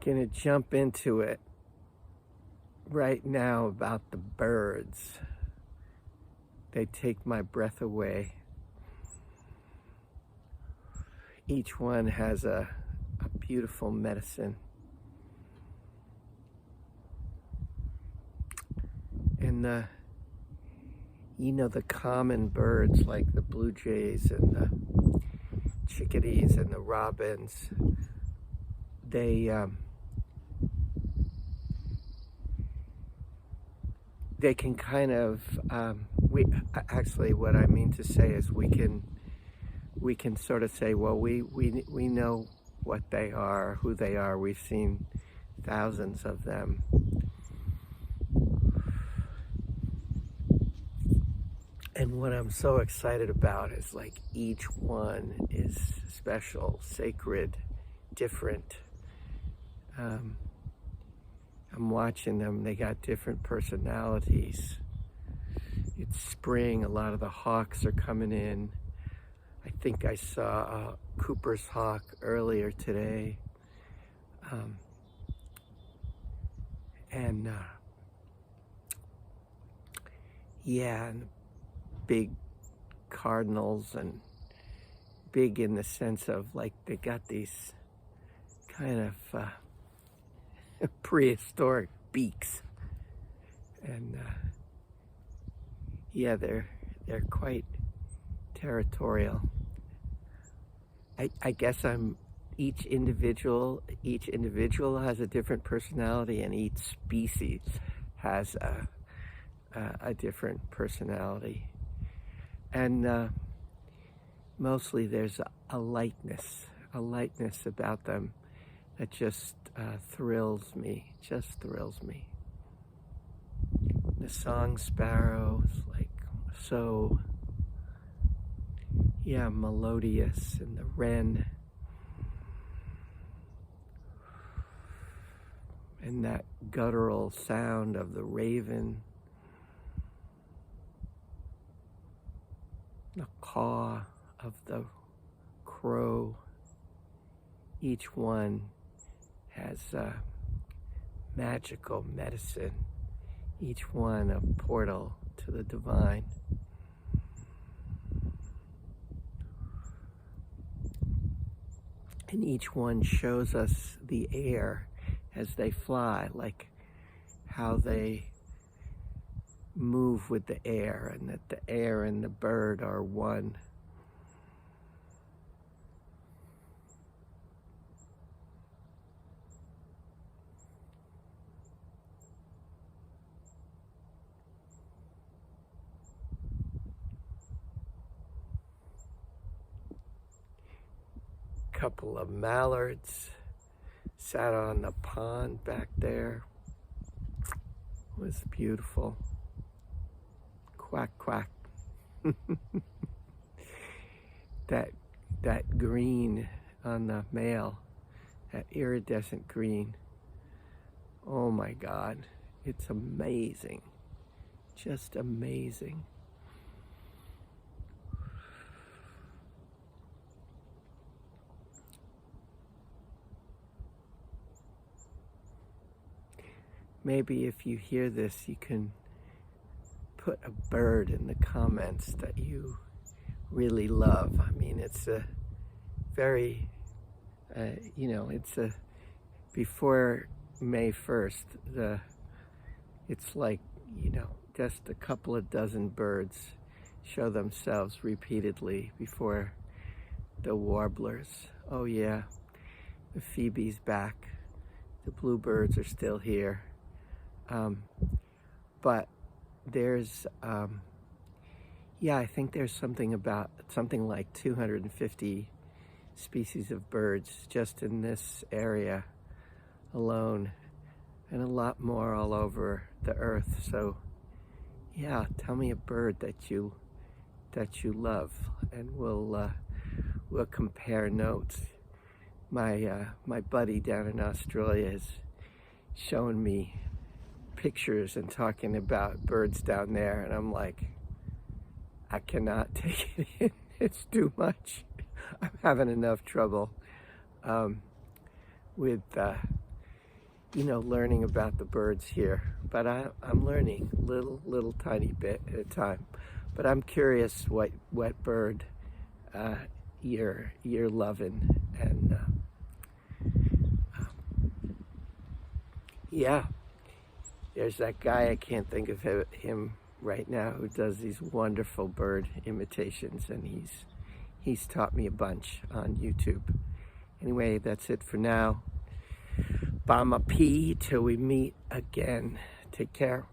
Gonna jump into it right now about the birds. They take my breath away. Each one has a beautiful medicine. And the common birds like the blue jays and the chickadees and the robins, they can kind of, actually what I mean to say is we can sort of say, well, we know what they are, who they are. We've seen thousands of them. And what I'm so excited about is like each one is special, sacred, different. I'm watching them, they got different personalities. It's spring, a lot of the hawks are coming in. I think I saw a Cooper's hawk earlier today. And big cardinals, and big in the sense of like they got these kind of prehistoric beaks, and yeah, they're quite territorial. I guess each individual has a different personality, and each species has a different personality. And mostly there's a lightness about them that just thrills me, The song sparrow is like so, melodious, and the wren, and that guttural sound of the raven, the caw of the crow. Each one has magical medicine, each one a portal to the divine. And each one shows us the air as they fly, like how they move with the air, and that the air and the bird are one. Couple of mallards sat on the pond back there. It was beautiful. Quack, quack. that green on the male, that iridescent green. Oh my God, it's amazing. Just amazing. Maybe if you hear this, you can put a bird in the comments that you really love. I mean, it's a very, before May 1st, it's like, just a couple of dozen birds show themselves repeatedly before the warblers. Oh yeah, the phoebe's back. The bluebirds are still here. But there's, I think there's something like 250 species of birds just in this area alone, and a lot more all over the earth. So yeah, tell me a bird that you love, and we'll compare notes. My buddy down in Australia is showing me pictures and talking about birds down there, and I'm like, I cannot take it in. It's too much. I'm having enough trouble with learning about the birds here. But I'm learning little tiny bit at a time. But I'm curious what bird you're loving, and yeah, there's that guy, I can't think of him right now, who does these wonderful bird imitations, and he's taught me a bunch on YouTube. Anyway, that's it for now. Bama P till we meet again. Take care.